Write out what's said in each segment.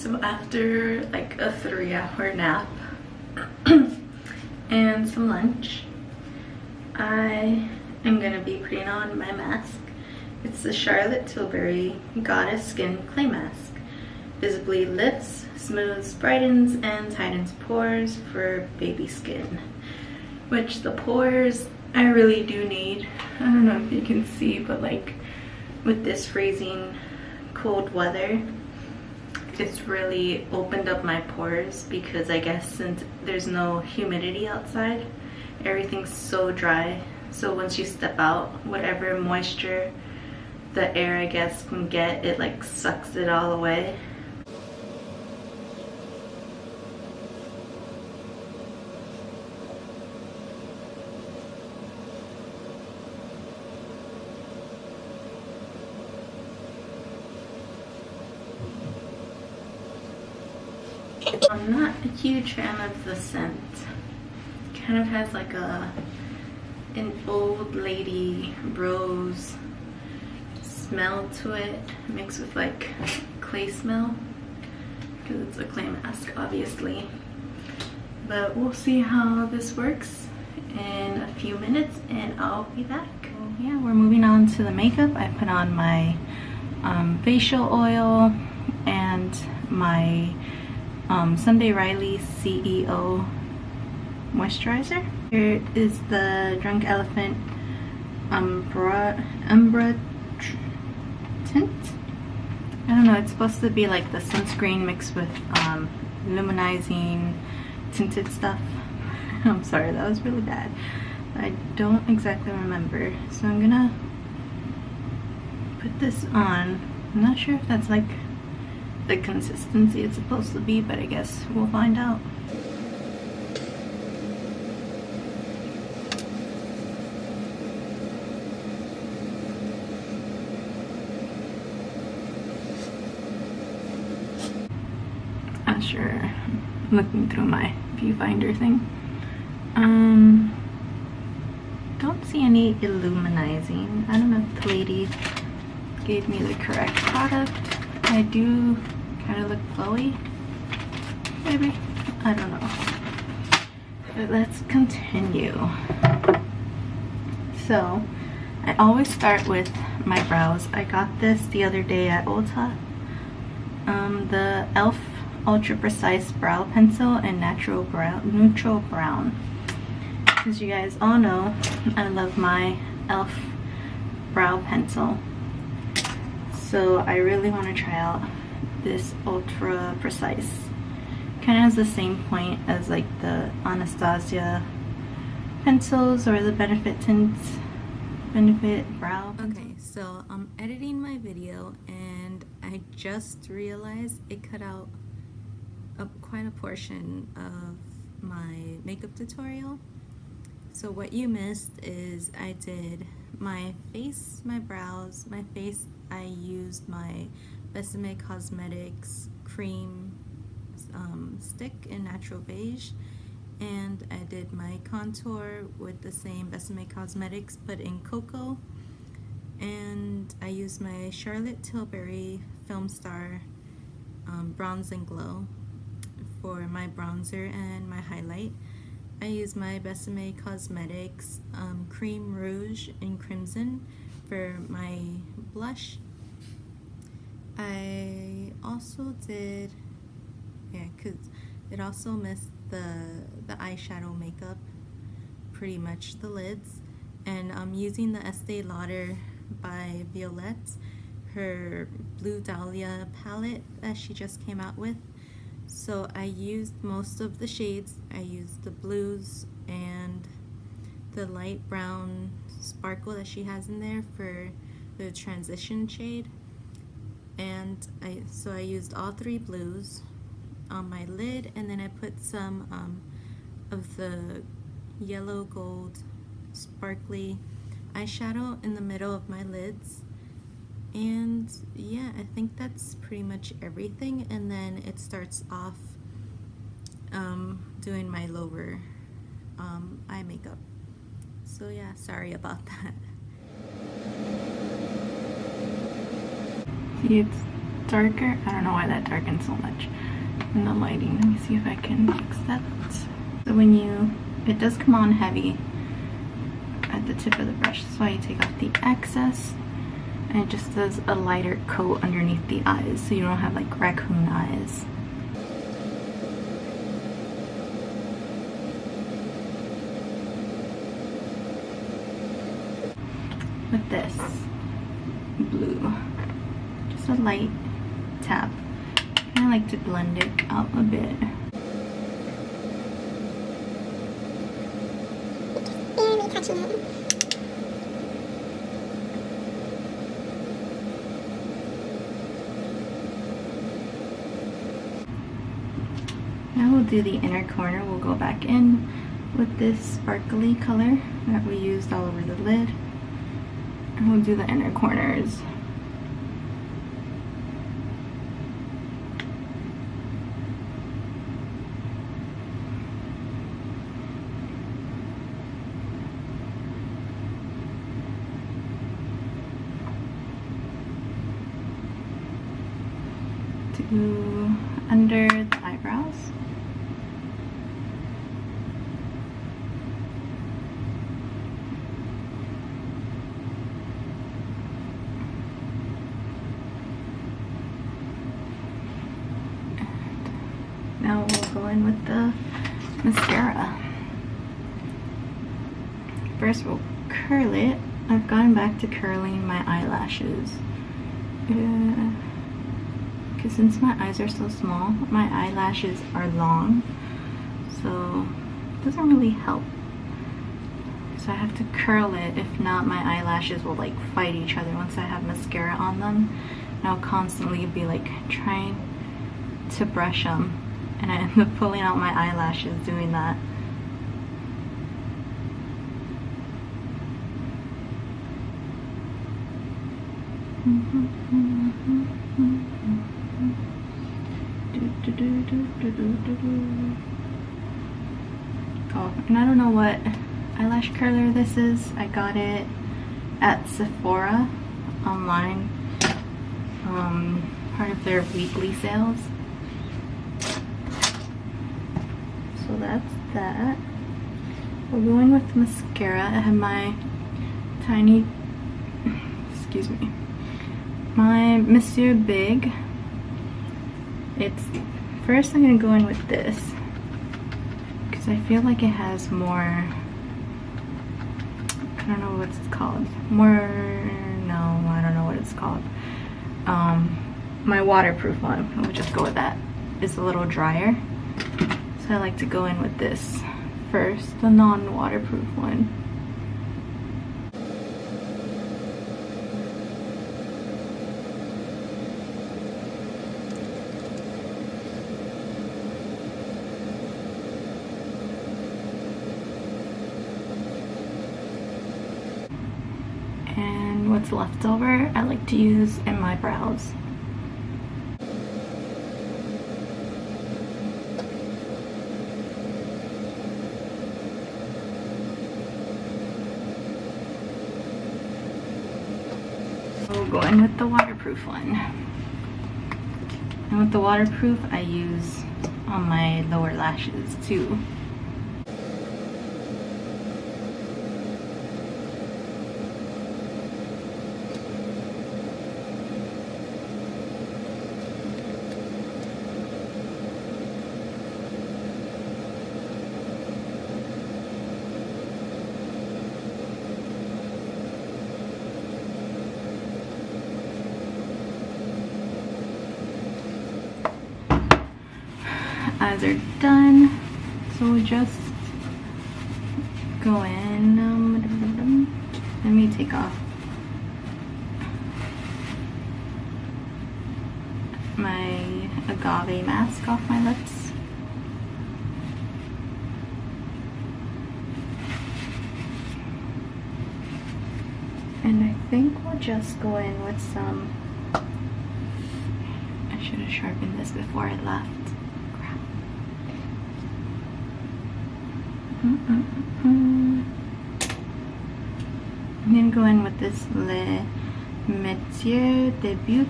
So after like a 3-hour nap and some lunch, I am gonna be putting on my mask. It's the Charlotte Tilbury Goddess Skin Clay Mask. Visibly lifts, smooths, brightens, and tightens pores for baby skin. Which the pores I really do need. I don't know if you can see, but like with this freezing cold weather, it's really opened up my pores because I guess since there's no humidity outside, everything's so dry. So once you step out, whatever moisture the air I guess can get, it like sucks it all away. I'm not a huge fan of the scent. It kind of has like an old lady rose smell to it, mixed with like clay smell, because it's a clay mask obviously. But we'll see how this works in a few minutes and I'll be back. Yeah, we're moving on to the makeup. I put on my facial oil and my Sunday Riley CEO moisturizer. Here is the Drunk Elephant Umbra tint. I don't know, it's supposed to be like the sunscreen mixed with luminizing tinted stuff. I'm sorry, that was really bad. I don't exactly remember. So I'm gonna put this on. I'm not sure if that's like the consistency it's supposed to be, but I guess we'll find out. Not sure, looking through my viewfinder thing. Don't see any illuminizing. I don't know if the lady gave me the correct product. I do kind of look glowy, maybe? I don't know. But let's continue. So, I always start with my brows. I got this the other day at Ulta. The e.l.f. Ultra Precise Brow Pencil in Neutral Brown. As you guys all know, I love my e.l.f. brow pencil. So I really want to try out this Ultra Precise. Kind of has the same point as like the Anastasia pencils or the Benefit tints, Benefit brow. Okay, so I'm editing my video and I just realized it cut out quite a portion of my makeup tutorial. So what you missed is I did my face, my brows, my face. I used my Besame Cosmetics cream stick in Natural Beige, and I did my contour with the same Besame Cosmetics but in Cocoa, and I used my Charlotte Tilbury Film Star Bronze and Glow for my bronzer and my highlight. I used my Besame Cosmetics Cream Rouge in Crimson for my blush. I also did, yeah, because it also missed the eyeshadow makeup, pretty much the lids. And I'm using the Estée Lauder by Violette, her Blue Dahlia palette that she just came out with. So I used most of the shades. I used the blues and the light brown sparkle that she has in there for the transition shade. And so I used all three blues on my lid, and then I put some of the yellow gold sparkly eyeshadow in the middle of my lids. And yeah, I think that's pretty much everything. And then it starts off doing my lower eye makeup. So yeah, sorry about that. See, it's darker. I don't know why that darkens so much in the lighting. Let me see if I can fix that. So when it does come on heavy at the tip of the brush. That's why you take off the excess, and it just does a lighter coat underneath the eyes so you don't have like raccoon eyes. With this blue, just a light tap. I like to blend it out a bit. Barely touching it. Now we'll do the inner corner. We'll go back in with this sparkly color that we used all over the lid. And we'll do the inner corners. Do under the eyebrows. Now we'll go in with the mascara. First we'll curl it. I've gone back to curling my eyelashes. Because since my eyes are so small, my eyelashes are long. So it doesn't really help. So I have to curl it. If not, my eyelashes will like fight each other once I have mascara on them. And I'll constantly be like trying to brush them. And I end up pulling out my eyelashes doing that. Oh, and I don't know what eyelash curler this is. I got it at Sephora online, part of their weekly sales. So that's that. We're going with mascara. I have my tiny, excuse me, my Monsieur Big. It's first I'm gonna go in with this because I feel like it has more, I don't know what it's called, I don't know what it's called. My waterproof one, we'll just go with that. It's a little drier, so I like to go in with this first, the non-waterproof one. And what's left over, I like to use in my brows. We'll go in with the waterproof one. And with the waterproof, I use on my lower lashes too. Eyes are done, so we'll just go in. Let me take off my agave mask off my lips. And I think we'll just go in with some, I should have sharpened this before I left. I'm gonna go in with this Le Métier Debut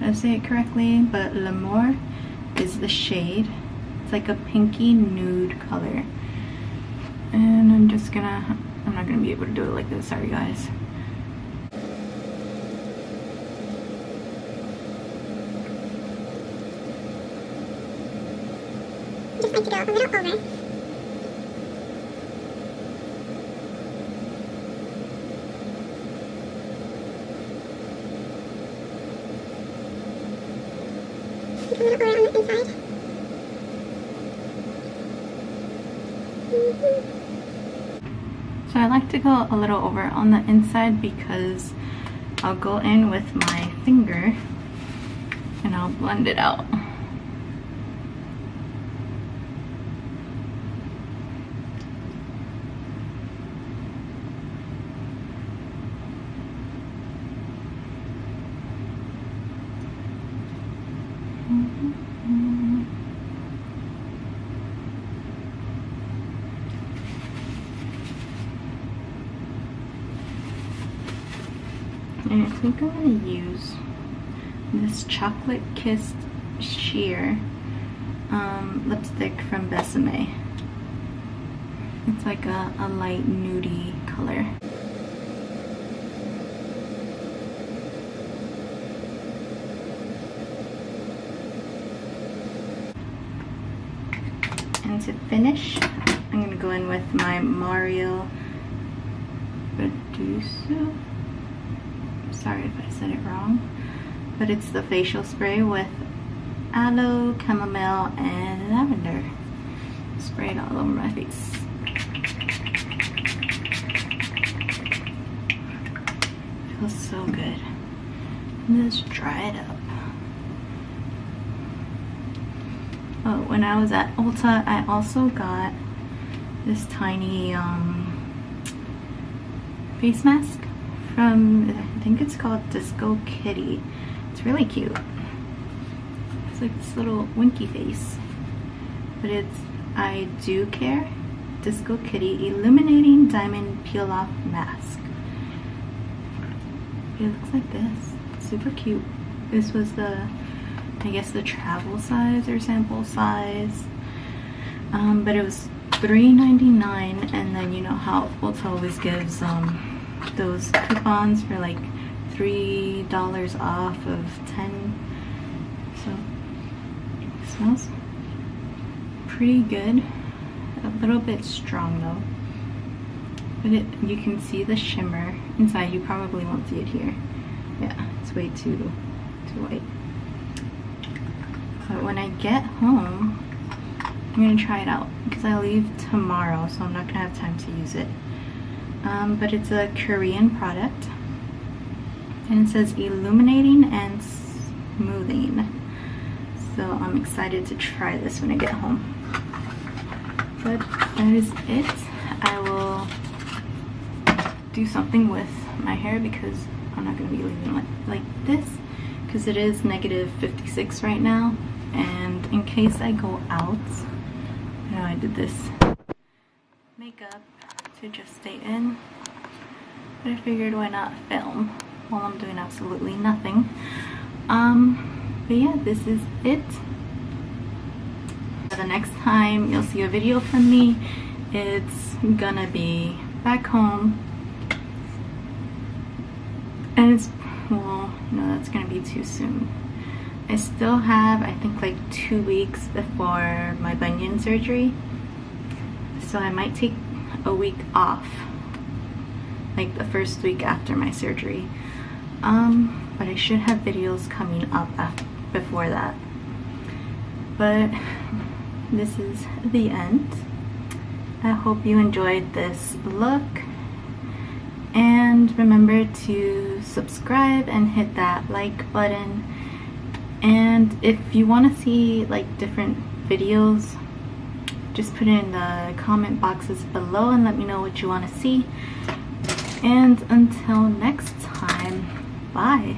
I say it correctly, but L'Amour is the shade. It's like a pinky nude color. And I'm not gonna be able to do it like this, sorry guys. Just like to go a little over. A little over on the inside. So I like to go a little over on the inside because I'll go in with my finger and I'll blend it out. And I think I'm going to use this Chocolate Kissed Sheer lipstick from Besame. It's like a light nudie color. And to finish, I'm going to go in with my Mario Badescu. Sorry if I said it wrong, but it's the facial spray with aloe, chamomile, and lavender. Spray it all over my face. Feels so good. Let's dry it up. Oh, when I was at Ulta, I also got this tiny face mask from, I think it's called Disco Kitty. It's really cute. It's like this little winky face. But it's I Do Care Disco Kitty Illuminating Diamond Peel Off Mask. It looks like this. It's super cute. This was the, I guess, the travel size or sample size. But it was $3.99, and then you know how Ulta always gives those coupons for like $3 off of 10. So it smells pretty good. A little bit strong though, but you can see the shimmer inside. You probably won't see it here. Yeah, it's way too white. But when I get home, I'm gonna try it out because I leave tomorrow, so I'm not gonna have time to use it. But it's a Korean product, and it says illuminating and smoothing. So I'm excited to try this when I get home. But that is it. I will do something with my hair because I'm not going to be leaving it like this because it is -56 right now, and in case I go out, you know, I did this makeup to just stay in, but I figured why not film while I'm doing absolutely nothing. But yeah, this is it. The next time you'll see a video from me, it's gonna be back home, and it's, well, no, that's gonna be too soon. I still have, I think, like 2 weeks before my bunion surgery, so I might take a week off, like the first week after my surgery. But I should have videos coming up before that. But this is the end. I hope you enjoyed this look, and remember to subscribe and hit that like button. And if you want to see like different videos, just put it in the comment boxes below and let me know what you want to see. And until next time, bye.